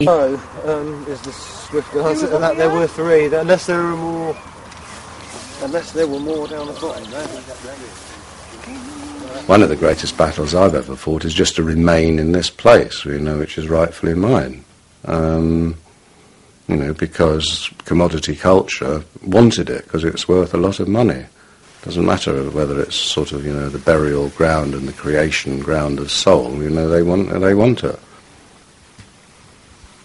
No, is the swift answer to that. There were three, unless there were more down the bottom there. One of the greatest battles I've ever fought is just to remain in this place, you know, which is rightfully mine. You know, because commodity culture wanted it, because it's worth a lot of money. Doesn't matter whether it's sort of, you know, the burial ground and the creation ground of soul, you know, they want it.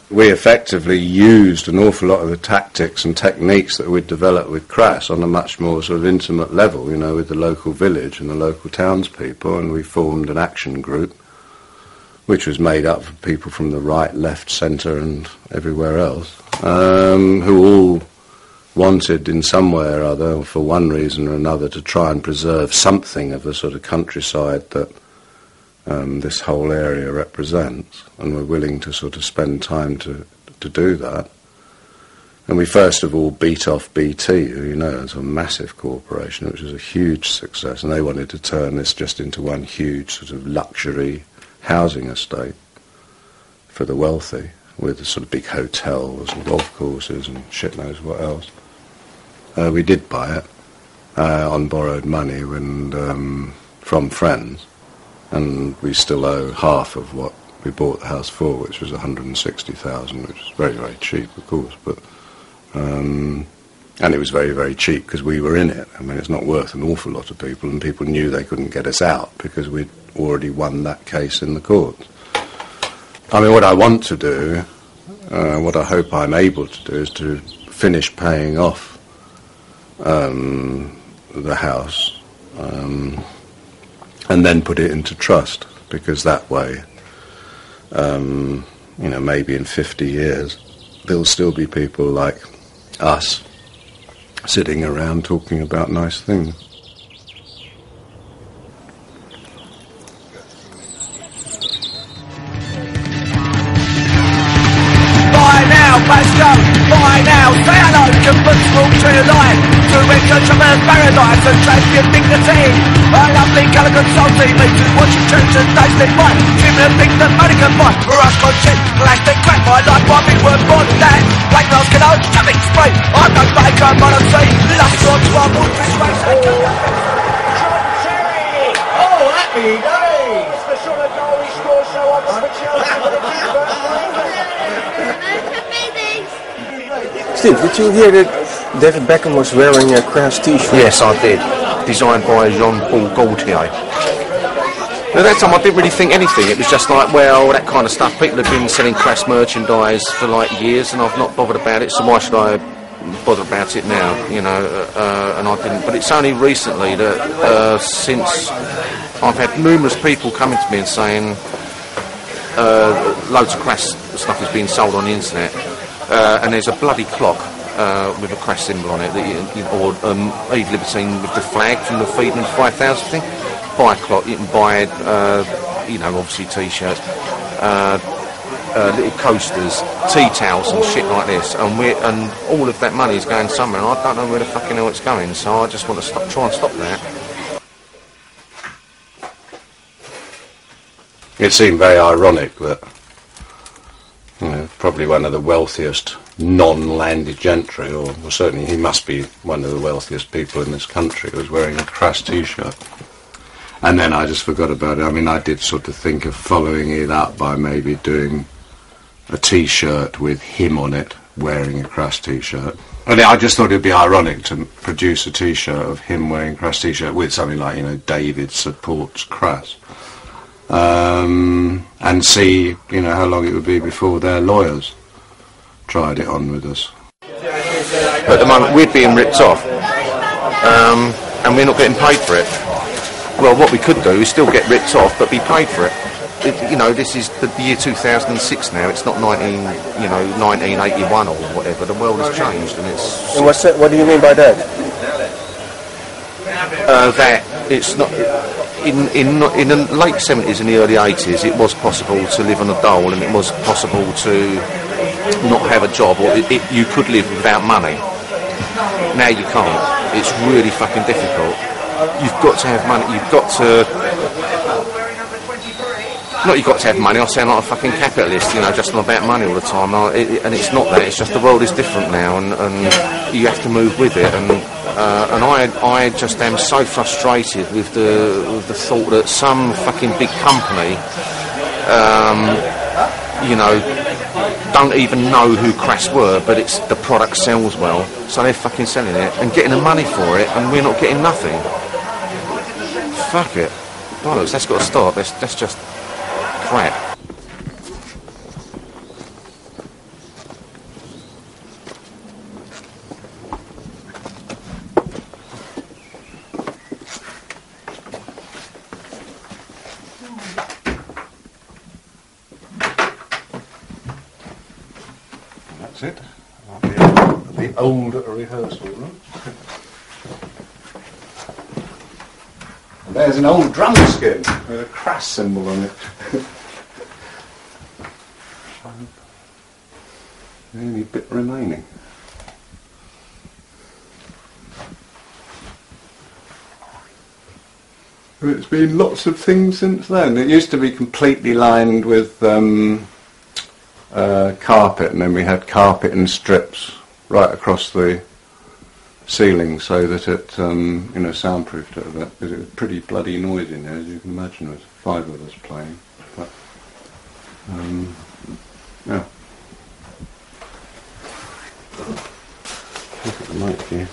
We effectively used an awful lot of the tactics and techniques that we'd developed with Crass on a much more sort of intimate level, you know, with the local village and the local townspeople, and we formed an action group which was made up of people from the right, left, centre and everywhere else, who all wanted in some way or other, or for one reason or another, to try and preserve something of the sort of countryside that this whole area represents, and were willing to sort of spend time to do that. And we first of all beat off BT, who, you know, is a massive corporation, which was a huge success, and they wanted to turn this just into one huge sort of luxury housing estate for the wealthy, with sort of big hotels and golf courses and shit knows what else. We did buy it on borrowed money from friends, and we still owe half of what we bought the house for, which was 160,000, which is very, very cheap, of course, but and it was very, very cheap because we were in it. I mean, it's not worth an awful lot to people, and people knew they couldn't get us out because we'd already won that case in the courts. I mean, what I want to do, what I hope I'm able to do, is to finish paying off the house, and then put it into trust, because that way, you know, maybe in 50 years, there'll still be people like us sitting around talking about nice things. Buy now, say hello, convince all to your life, to enter traverse paradise and transient dignity. A lovely colour consulting meetings, watching church and tasting wine, similar things that money can buy. Rush content, plastic crap, my life might be worth more than that. Black glass can own, jumping spray, I'm no baker, but I'm saying, lust on to our wood, this race. Oh, happy days! The sort of Norwich store show up for Chelsea for the Steve, did you hear that David Beckham was wearing a Crass t-shirt? Yes, I did. Designed by Jean-Paul Gaultier. At that time I didn't really think anything. It was just like, well, that kind of stuff. People have been selling Crass merchandise for like years, and I've not bothered about it, so why should I bother about it now, you know? And I didn't. But it's only recently that since I've had numerous people coming to me and saying loads of Crass stuff is being sold on the internet. And there's a bloody clock with a Crass symbol on it, that or Eve Libertine with the flag from the Freedom 5000 thing. Buy a clock, you can buy, you know, obviously t-shirts, little coasters, tea towels and shit like this, and all of that money is going somewhere, and I don't know where the fucking hell it's going, so I just want to try and stop that. It seemed very ironic that, you know, probably one of the wealthiest non-landed gentry, or well, certainly he must be one of the wealthiest people in this country, was wearing a Crass t-shirt. And then I just forgot about it. I mean, I did sort of think of following it up by maybe doing a t-shirt with him on it, wearing a Crass t-shirt. And I just thought it'd be ironic to produce a t-shirt of him wearing a Crass t-shirt with something like, you know, David supports Crass. And see, you know, how long it would be before their lawyers tried it on with us. At the moment we're being ripped off, and we're not getting paid for it. Well, what we could do is still get ripped off but be paid for it. You know, this is the year 2006 now, it's not 1981 or whatever. The world has changed, and it's... And what do you mean by that? That it's not... In the late 70s and the early 80s, it was possible to live on a dole, and it was possible to not have a job, or you could live without money. Now you can't. It's really fucking difficult. You've got to have money. You've got to not you got to have money, I sound like a fucking capitalist, you know, just on about money all the time. And it's not that, it's just the world is different now, and you have to move with it. And I just am so frustrated with the thought that some fucking big company, you know, don't even know who Crass were, but it's the product sells well, so they're fucking selling it and getting the money for it, and we're not getting nothing. Fuck it. Bollocks, that's got to stop. That's just crap. That's it. The old rehearsal room. And there's an old drum skin with a Crass symbol on it. The only bit remaining. It's been lots of things since then. It used to be completely lined with carpet, and then we had carpet and strips right across the ceiling so that it, you know, soundproofed it a bit, because it was pretty bloody noisy in there, as you can imagine, with 5 of us playing. But, yeah. Look at the mic here.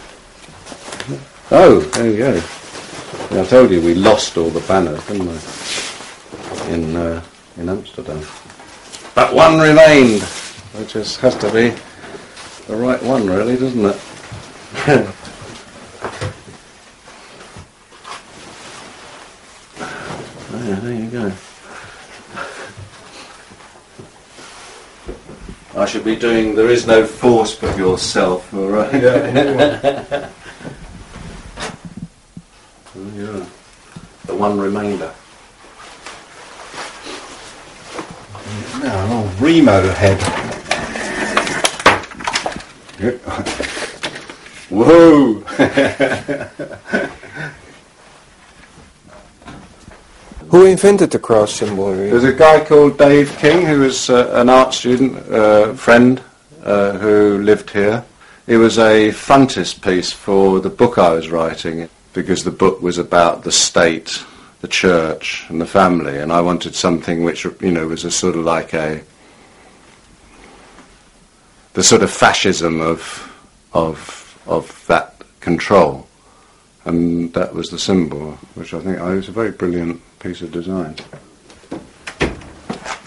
Oh, there you go. Yeah, I told you we lost all the banners, didn't we, in Amsterdam. But one remained, which has to be the right one, really, doesn't it? Oh, yeah, there you go. I should be doing "There is no force but yourself," all right? Yeah. Oh, yeah. The one remainder. Now, an old Remo head. Whoa! Who invented the cross symbol? Really? There's a guy called Dave King, who was an art student, friend, who lived here. It was a frontispiece for the book I was writing, because the book was about the state, the church, and the family, and I wanted something which, you know, was a sort of like the sort of fascism of that control, and that was the symbol, which I think was a very brilliant piece of design.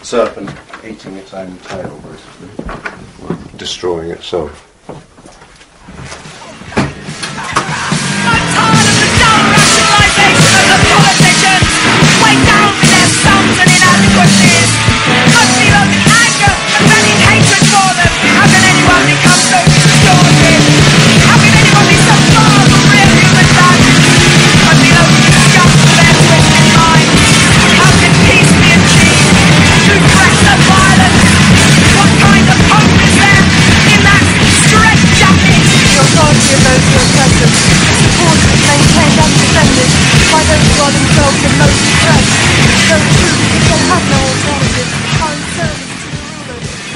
Serpent eating its own tail, basically, destroying itself.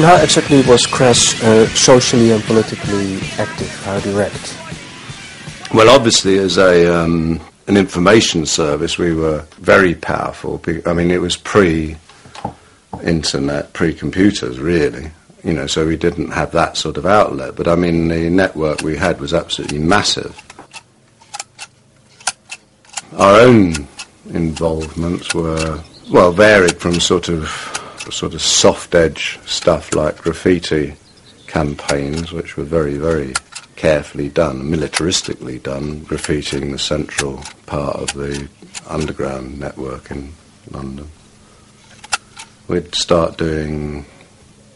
How exactly was Crass socially and politically active? How direct? Well, obviously, as an information service, we were very powerful. I mean, it was pre-internet, pre-computers, really. You know, so we didn't have that sort of outlet. But I mean, the network we had was absolutely massive. Our own involvements were, well, varied from sort of soft edge stuff like graffiti campaigns, which were very, very carefully done, militaristically done, graffitiing the central part of the underground network in London. We'd start doing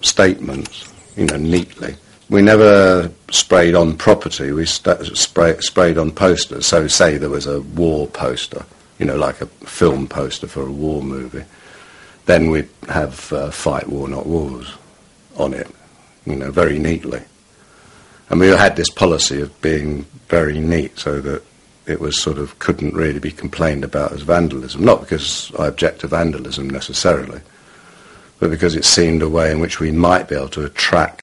statements, you know, neatly. We never sprayed on property, we sprayed on posters. So say there was a war poster, you know, like a film poster for a war movie. Then we'd have "Fight War, Not Wars" on it, you know, very neatly. And we had this policy of being very neat, so that it was sort of couldn't really be complained about as vandalism. Not because I object to vandalism necessarily, but because it seemed a way in which we might be able to attract